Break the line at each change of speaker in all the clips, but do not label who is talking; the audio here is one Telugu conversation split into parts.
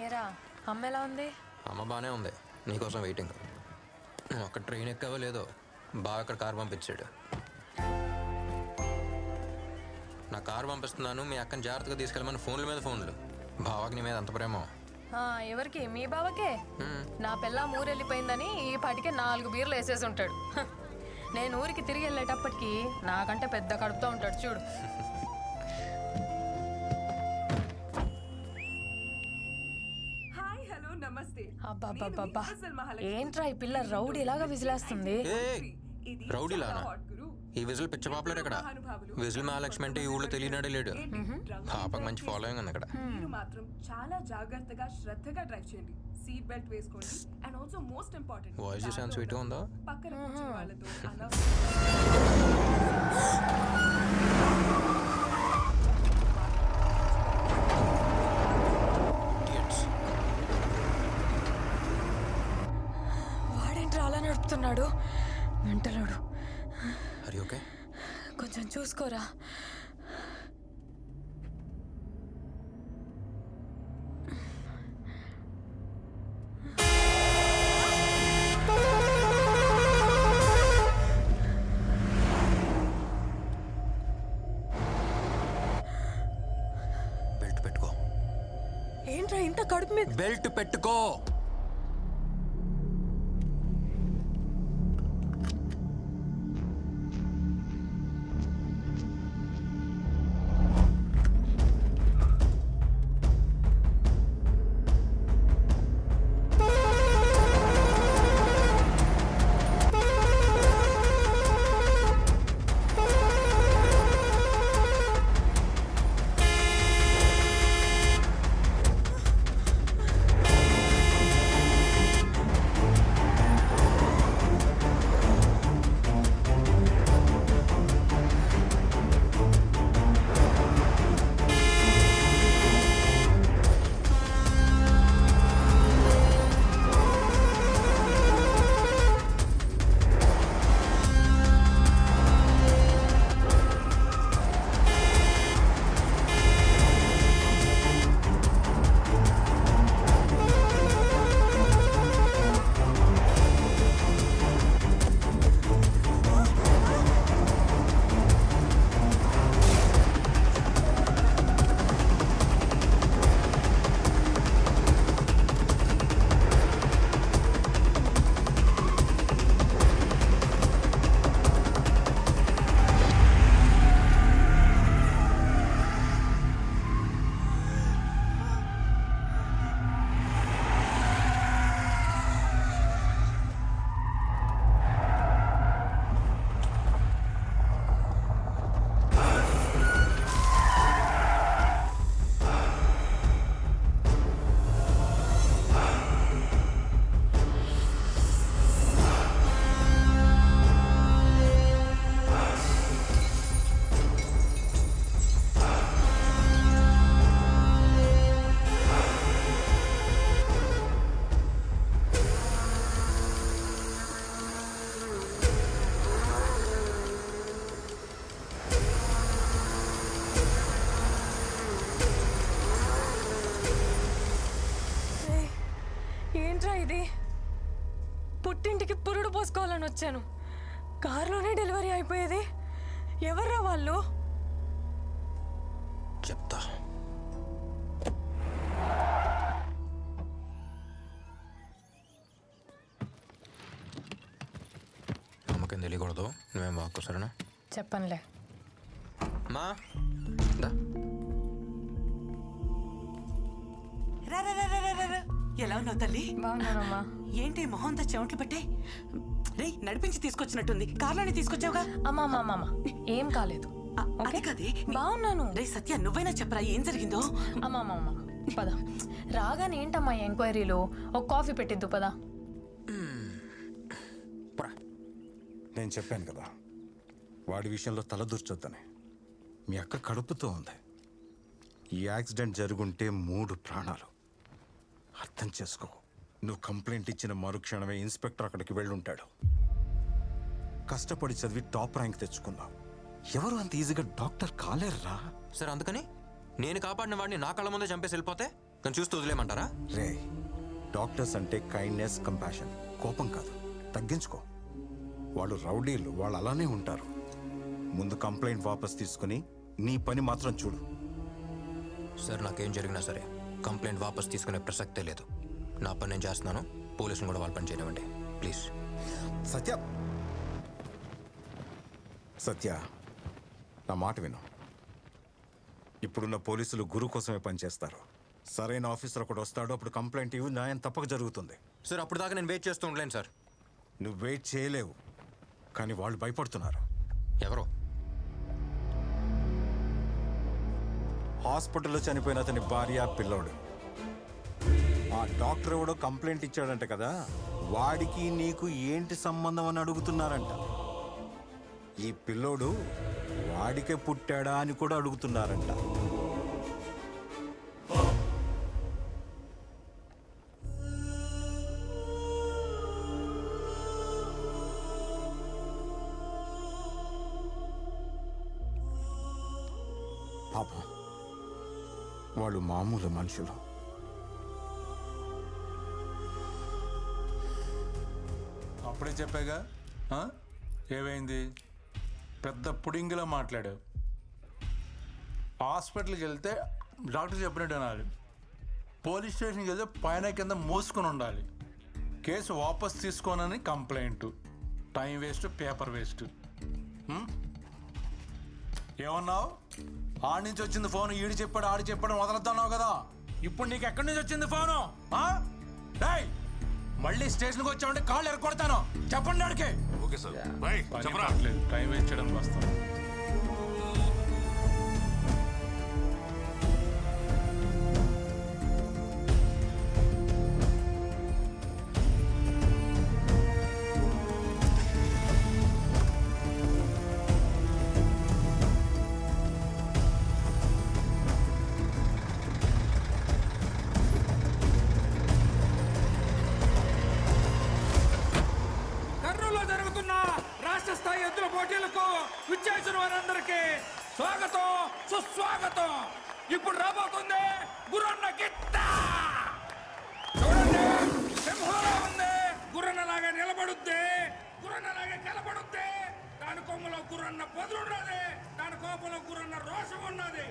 ఏరా అమ్మ ఎలా ఉంది?
అమ్మ బాగానే ఉంది, నీకోసం వెయిటింగ్. ఒక ట్రైన్ ఎక్కవో లేదో బాగా అక్కడ కారు పంపించాడు. నా కారు పంపిస్తున్నాను, మీ అక్కని జాగ్రత్తగా తీసుకెళ్ళమని ఫోన్ల మీద ఫోన్లు. బావాకి నీ మీద అంత ప్రేమ.
ఎవరికి? మీ బావకే. నా పిల్ల ఊరెళ్ళిపోయిందని ఈ పాటికే 4 బీర్లు వేసేసి ఉంటాడు. నేను ఊరికి తిరిగి వెళ్ళేటప్పటికి నాకంటే పెద్ద కడుపుతో ఉంటాడు చూడు. అబ్బా ఏంట్రా ఈ పిల్ల రౌడీలాగా విజిలేస్తుంది?
రౌడీలానా? ఈ విజిల్ పిచ్చ పాపులర్ ఇక్కడ. విజిల్ మహాలక్ష్మి అంటే ఈ ఊళ్ళో తెలియనాడే లేడు. పాపకు మంచి ఫాలోయింగ్ ఉంది అక్కడ.
మీరు మాత్రం చాలా జాగ్రత్తగా శ్రద్ధగా డ్రైవ్ చేయండి. సీట్ బెల్ట్ వేసుకోండి. And also most important,
voice చూసాను స్వీట్ ఉందా?
పక్కన కూర్చున్న వాళ్ళతో
వాడేంట్రా అలా నడుపుతున్నాడు? మెంటలోడు.
అరే ఓకే,
కొంచెం చూసుకోరా.
బెల్ట్ పెట్టుకో.
ఏంట్రా ఇంత కడుపు మీద?
బెల్ట్ పెట్టుకో.
ఏంట్రా ఇది? పుట్టింటికి పురుడు పోసుకోవాలని వచ్చాను, కారులోనే డెలివరీ అయిపోయేది. ఎవర్రా వాళ్ళు?
చెప్తా. అమ్మకేం తెలియకూడదు, నువ్వేం వాక్కో సరేనా?
చెప్పనులే.
మా దా.
ఎలా ఉన్నావు తల్లి?
బాగున్నానమ్మా.
ఏంటి మొహంతా చెమట్లు పట్టే? రే నడిపించి తీసుకొచ్చినట్టుంది, కార్లోనే తీసుకొచ్చావుగా.
అమ్మా ఏం కాలేదు.
అది కదే,
బాగున్నాను.
రే సత్య నువ్వైనా చెప్పరా ఏం జరిగిందో?
అమ్మా పద. రాగానే ఏంటమ్మా ఎంక్వైరీలు? ఒక కాఫీ పెట్టిద్దు పద.
నేను చెప్పాను కదా వాడి విషయంలో తలదూర్చొద్దని. మీ అక్క కడుపుతో ఉంది. ఈ యాక్సిడెంట్ జరుగుంటే 3 ప్రాణాలు. అర్థం చేసుకో. నువ్వు కంప్లైంట్ ఇచ్చిన మరుక్షణమే ఇన్స్పెక్టర్ అక్కడికి వెళ్ళుంటాడు. కష్టపడి చదివి టాప్ ర్యాంక్ తెచ్చుకున్నావు. ఎవరు అంత ఈజీగా డాక్టర్ కాలేరురా.
సరే అందుకని నేను కాపాడిన వాడిని నా కళ్ళ ముందే చంపేసి వెళ్ళిపోతే నన్ను చూస్తూ వదిలేమంటారా?
రే, డాక్టర్స్ అంటే కైండ్నెస్, కంపాషన్, కోపం కాదు. తగ్గించుకో. వాళ్ళు రౌడీలు, వాళ్ళు అలానే ఉంటారు. ముందు కంప్లైంట్ వాపస్ తీసుకుని నీ పని మాత్రం చూడు.
సార్, నాకేం జరిగినా సరే కంప్లైంట్ వాపస్ తీసుకునే ప్రసక్తే లేదు. నా పని నేను చేస్తున్నాను. పోలీసులు కూడా వాళ్ళ పని చేయనివ్వండి ప్లీజ్.
సత్య, సత్య, నా మాట విను. ఇప్పుడున్న పోలీసులు గురు కోసమే పనిచేస్తారు. సరైన ఆఫీసర్ ఒకడు వస్తాడు, అప్పుడు కంప్లైంట్ ఇవ్వు, న్యాయం తప్పక జరుగుతుంది.
సార్, అప్పుడు దాకా నేను వెయిట్ చేస్తూ ఉండలేను సార్.
నువ్వు వెయిట్ చేయలేవు, కానీ వాళ్ళు భయపడుతున్నారు.
ఎవరో
హాస్పిటల్లో చనిపోయిన అతని భార్య, పిల్లోడు. ఆ డాక్టర్ ఎవడో కంప్లైంట్ ఇచ్చాడంట కదా, వాడికి నీకు ఏంటి సంబంధం అని అడుగుతున్నారంట. ఈ పిల్లోడు వాడికే పుట్టాడా అని కూడా అడుగుతున్నారంట. పాపం, వాళ్ళు మామూలు మనుషులు.
అప్పుడే చెప్పాగా. ఏమైంది? పెద్ద పుడింగిలా మాట్లాడావు. హాస్పిటల్కి వెళ్తే డాక్టర్ చెప్పినట్టు అనాలి. పోలీస్ స్టేషన్కి వెళ్తే పైన కింద మూసుకొని ఉండాలి. కేసు వాపస్ తీసుకోనని complaint. Time waste, paper waste. ఏమన్నావు? ఆడి నుంచి వచ్చింది ఫోన్. ఈడు చెప్పాడు, ఆడి చెప్పాడు, వదలొద్దన్నావు కదా. ఇప్పుడు నీకు ఎక్కడి నుంచి వచ్చింది ఫోను? మళ్ళీ స్టేషన్కి వచ్చామంటే కాళ్ళు ఎరగొడతాను. చెప్పండి ఆడికి.
Okay sir.
టైం వేస్ట్ చేయడానికి వస్తాను.
స్వాగతం, సుస్వాగతం. ఇప్పుడు రాబోతుంది గురన్న గిత్త. చూడండి, సింహంలా ఉంది. గుర్రన్నలాగా నిలబడుద్ది, గుర్రన్నలాగా నిలబడుద్ది. దాని కొమ్మలో గుర్రన్న పొదులు ఉన్నది, దాని కోపంలో గుర్రన్న రోషం ఉన్నది.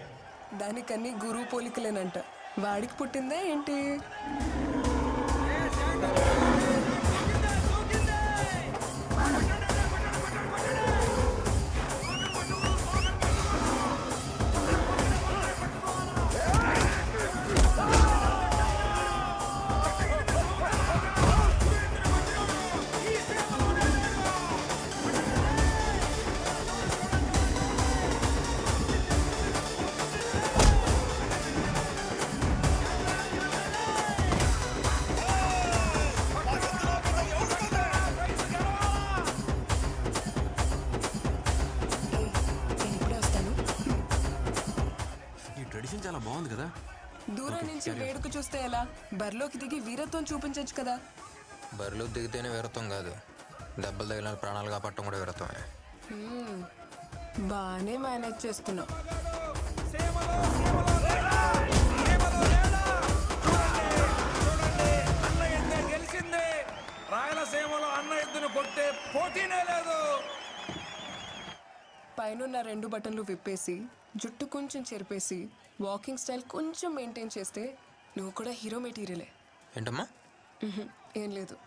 దానికన్నీ గురువు పోలికలేనంట. వాడికి పుట్టిందే ఏంటి?
చాలా బాగుంది కదా.
దూరం నుంచి వేడుక చూస్తే ఎలా? బరిలోకి దిగి వీరత్వం చూపించచ్చు కదా.
బరిలో దిగితేనే వీరత్వం కాదు, దెబ్బలు తగిలిన ప్రాణాలు కాపాడటం కూడా వీరత్వమే.
బాగానే మేనేజ్ చేస్తున్నావు.
గెలిచింది. రాయలసీమలో అన్న ఎద్దును కొట్టే పోటీనే లేదు.
పైనున్న 2 బటన్లు విప్పేసి, జుట్టు కొంచెం చెరిపేసి, వాకింగ్ స్టైల్ కొంచెం మెయింటైన్ చేస్తే నువ్వు కూడా హీరో మెటీరియలే.
ఏంటమ్మా?
ఏం లేదు.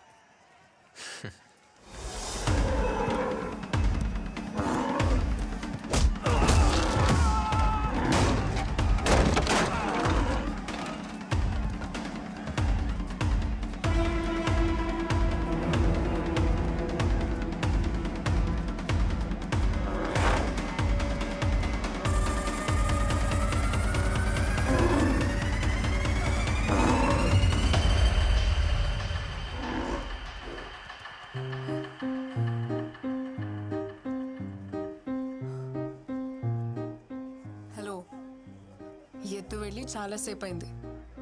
ఎత్తు వెళ్ళి చాలాసేపు అయింది.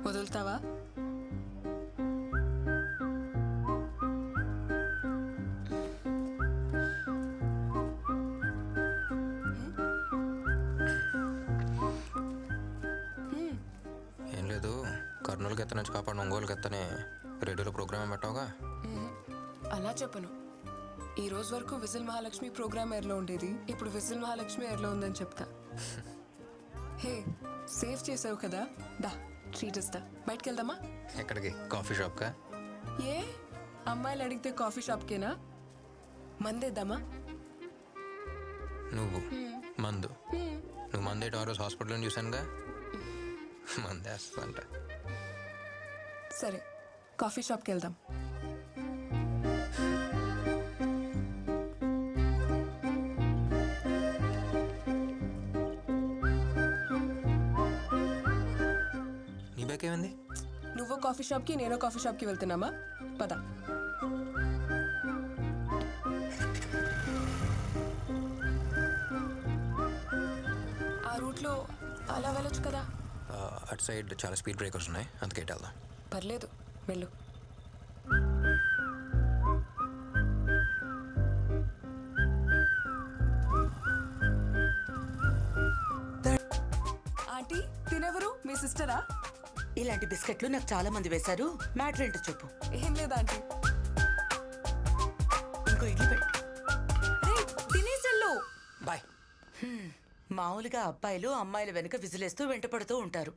వదులుతావా?
ఏం లేదు, కర్నూలుకి ఎత్తనొచ్చి కాపాడు ఒంగోలుకి ఎత్తనే రేడియోలో ప్రోగ్రామ్ పెట్టావుగా.
అలా చెప్పను. ఈ రోజు వరకు విజిల్ మహాలక్ష్మి ప్రోగ్రామ్ ఎయిర్లో ఉండేది, ఇప్పుడు విజిల్ మహాలక్ష్మి ఎయిర్లో ఉందని చెప్తా. హే, సేవ్ చేసావు కదా, దా ట్రీట్ ఇస్తా. బయటకు వెళ్దామా?
ఎక్కడికి? కాఫీ షాప్కా?
ఏ అమ్మాయిలు అడిగితే కాఫీ షాప్కేనా? మందేద్దామా?
నువ్వు మందు? నువ్వు మందేట ఆ రోజు హాస్పిటల్లో చూశానుగా. మందేస్తా.
సరే, కాఫీ షాప్కి వెళ్దాం.
నీ బ్యాక్ ఏమైంది?
నువ్వు కాఫీ షాప్కి, నేను కాఫీ షాప్కి వెళ్తున్నామా? పద. ఆ రూట్లో అలా వెళ్ళొచ్చు కదా.
అటు సైడ్ చాలా స్పీడ్ బ్రేకర్స్ ఉన్నాయి, అందుకే ఇటు వెళ్దాం.
పర్లేదు, వెళ్ళు. ఆంటీ, తినెవరు? మీ సిస్టరా?
ఇలాంటి బిస్కెట్లు నాకు చాలా మంది వేశారు. మ్యాటర్ ఏంటో చెప్పు.
ఏం లేదా ఆంటీ.
ఇంకో ఇడ్లీ పెట్టు.
తినేసెళ్ళు.
బాయ్.
మామూలుగా అబ్బాయిలు అమ్మాయిల వెనుక విజిలేస్తూ వెంటపడుతూ ఉంటారు,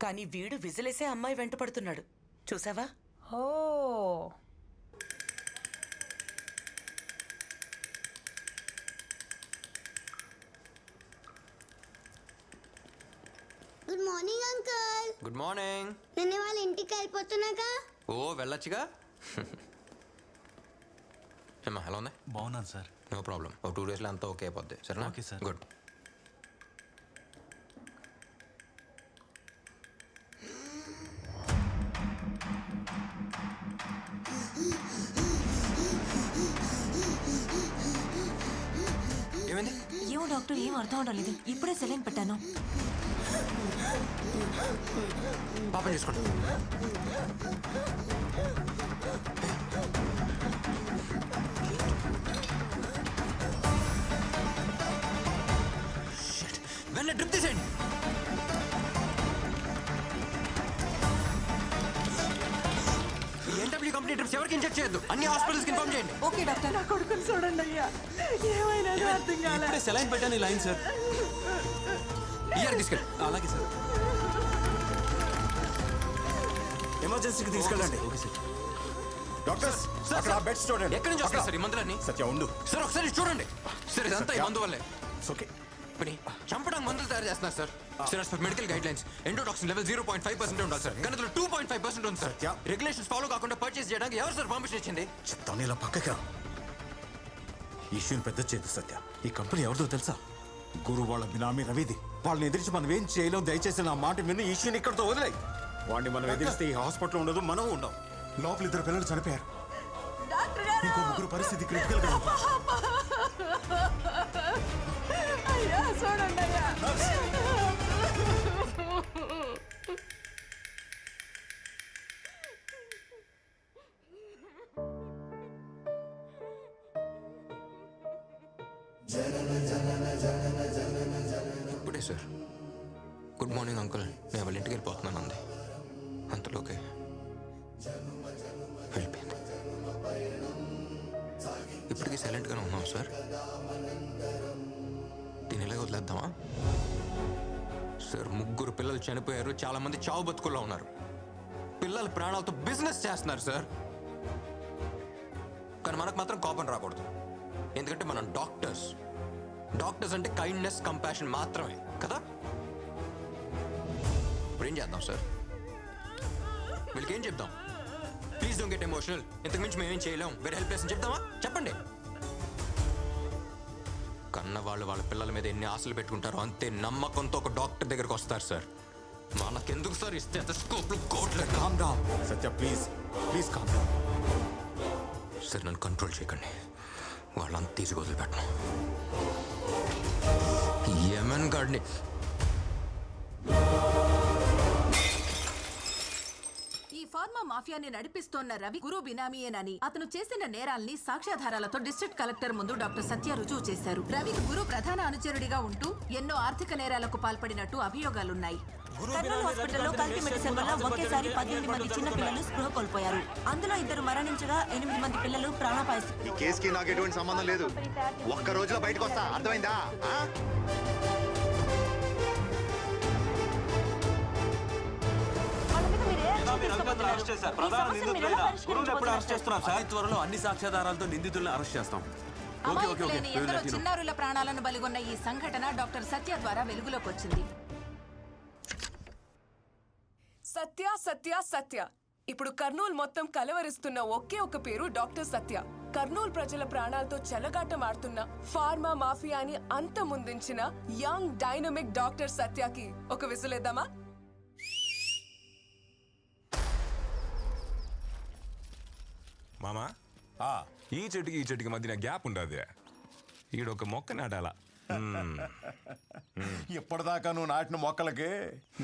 కానీ వీడు విజిలేసే అమ్మాయి వెంటపడుతున్నాడు. చూసావా?
ఓ
good morning uncle.
Good morning.
నేను వాళ్ళ ఇంటికి వెళ్ళిపోతున్నాగా.
ఓ వెళ్ళొచ్చుగా. ఏమ్మా ఎలా ఉంది?
బాగున్నాను సార్.
No problem. ఓ 2 డేస్లో అంతా ఓకే అయిపోద్ది. సరేనా?
Okay sir.
గుడ్. ఏమైంది?
ఏమో డాక్టర్, ఏం అర్థం అవడం లేదు. ఇప్పుడే సెలైన్ పెట్టాను.
పాపం చేసుకోండి. వెన్న డ్రిప్ తీసేయండి. ఎన్డబ్ల్యూ కంపెనీ డ్రిప్స్ ఎవరికి ఇంజెక్ట్ చేయొద్దు. అన్ని హాస్పిటల్స్కి ఇన్ఫార్మ్ చేయండి.
Okay doctor.
నా కొడుకుని చూడండి అయ్యా, ఏమైనా అర్థం కాలే.
ఇప్పుడే సెలైన్ పెట్టాను. ఈ లైన్ సార్.
ఇయర్ తీసుకెళ్ళి.
అలాగే సార్.
ఎమర్జెన్సీకి తీసుకెళ్ళండి.
Okay sir.
డాక్టర్స్, అక్కడ బెడ్స్ చూడండి.
ఎక్కడి నుంచి వస్తాయి సార్ ఈ మందులన్నీ?
సత్య ఉండు.
సార్ ఒకసారి చూడండి. సార్ ఇదంతా ఈ మందు వల్లే.
ఓకే.
పని చంపడానికి మందులు తయారు చేస్తున్నారు sir. Sir for medical guide lines endotoxin level 0.5% ఉండాలి సార్. కానీ 2.5% ఉంది సార్. రెగ్యులేషన్స్ ఫాలో కాకుండా పర్చేస్ చేయడానికి ఎవరు సార్ పర్మిషన్ ఇచ్చింది?
చెప్తాను, ఇలా పక్కకి రా. ఈ ఇష్యూని పెద్ద చేయదు సత్య. ఈ కంపెనీ ఎవరిదో తెలుసా? గురు వాళ్ళ బినామీ రవిది. వాళ్ళని ఎదిరించి మనం ఏం చేయలేం. దయచేసి నా మాట విని ఈ ఇష్యూని ఇక్కడితో వదిలేయి. వాడిని మనం ఎదిరిస్తే ఈ హాస్పిటల్ ఉండదు, మనం ఉండం.
లోపల 2 పిల్లలు చనిపోయారు. ఇంకో 3 పరిస్థితి క్రిటికల్ గా ఉంది.
అయ్యా చూడండి అయ్యా.
ఇప్పుడే సార్ గుడ్ మార్నింగ్ అంకుల్, నేను వాళ్ళ ఇంటికి వెళ్ళిపోతున్నాను అంది. అంతలోకే వెళ్ళిపోయింది. ఇప్పటికీ సైలెంట్గానే ఉన్నాం సార్. దీని ఇలాగ వదిలేద్దామా సార్? 3 పిల్లలు చనిపోయారు, చాలా మంది చావు బతుకుల్లో ఉన్నారు. పిల్లల ప్రాణాలతో బిజినెస్ చేస్తున్నారు సార్. కానీ మనకు మాత్రం కోపం రాకూడదు, ఎందుకంటే మనం డాక్టర్స్. డాక్టర్స్ అంటే కైండ్నెస్, కంపాషన్ మాత్రమే కదా. ఇప్పుడు ఏం చేద్దాం సార్? వీళ్ళకి ఏం చెప్దాం? ప్లీజ్ డోంట్ గెట్ ఎమోషనల్, ఇంతకు మించి మేమేం చేయలేం, వెరీ హెల్ప్లెస్ అని చెప్దామా? చెప్పండి. కన్న వాళ్ళు వాళ్ళ పిల్లల మీద ఎన్ని ఆశలు పెట్టుకుంటారో అంతే నమ్మకంతో ఒక డాక్టర్ దగ్గరకు వస్తారు సార్. మనకెందుకు సార్ ఇస్తే స్కోప్లు కోట్లు?
Calm down Satya, please please calm down.
Sir నన్ను కంట్రోల్ చేయకండి, వాళ్ళంతా తీసి వదిలిపెట్టను. యమన్ గాడిని
ఈ ఫార్మా మాఫియాని నడిపిస్తోన్న రవి గురు బినామీయేనని, అతను చేసిన నేరాల్ని సాక్ష్యాధారాలతో డిస్ట్రిక్ట్ కలెక్టర్ ముందు డాక్టర్ సత్య రుజువు చేశారు. రవి గురు ప్రధాన అనుచరుడిగా ఉంటూ ఎన్నో ఆర్థిక నేరాలకు పాల్పడినట్టు అభియోగాలున్నాయి.
కర్నూలు హాస్పిటల్లో కల్తీ మెడిసిన్ వల్ల ఒకేసారి 18 మంది చిన్న పిల్లలు స్పృహ కోల్పోయారు. అందులో 2 మరణించగా 8 మంది పిల్లలు ప్రాణాపాయ స్థితి.
ఈ కేసుకి నాకు ఎటువంటి సంబంధం లేదు. ఒక్క రోజులో బయటకు వస్తా, అర్థమైందా?
త్వరలో అన్ని సాక్ష్యాధారాలతో నిందితులను అరెస్ట్ చేస్తాం.
అమాయకులైన ఎందరో చిన్నారుల ప్రాణాలను బలిగొన్న ఈ సంఘటన డాక్టర్ సత్య ద్వారా వెలుగులోకి వచ్చింది.
సత్య సత్య సత్య. ఇప్పుడు కర్నూలు మొత్తం కలవరిస్తున్న ఒకే ఒక పేరు డాక్టర్ సత్య. కర్నూలు ప్రజల ప్రాణాలతో చెలగాటం ఆడుతున్న ఫార్మా మాఫియాని అంతమొందించిన యంగ్ డైనమిక్ డాక్టర్ సత్యకి ఒక విసులేద్దామా?
మామా ఈ చెట్టుకి మధ్యన గ్యాప్ ఉండదు. ఈడొక మొక్క నాటాలా.
ఇప్పటిదాకా నువ్వు నాటిన మొక్కలకి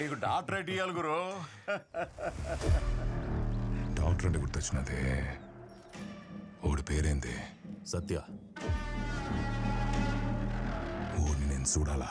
నీకు డాక్టరేట్ ఇయ్యాలి గురు.
డాక్టర్ అంటే గుర్తొచ్చినదే. ఓడి పేరేంది?
సత్య.
ఓడిని నేను చూడాలా?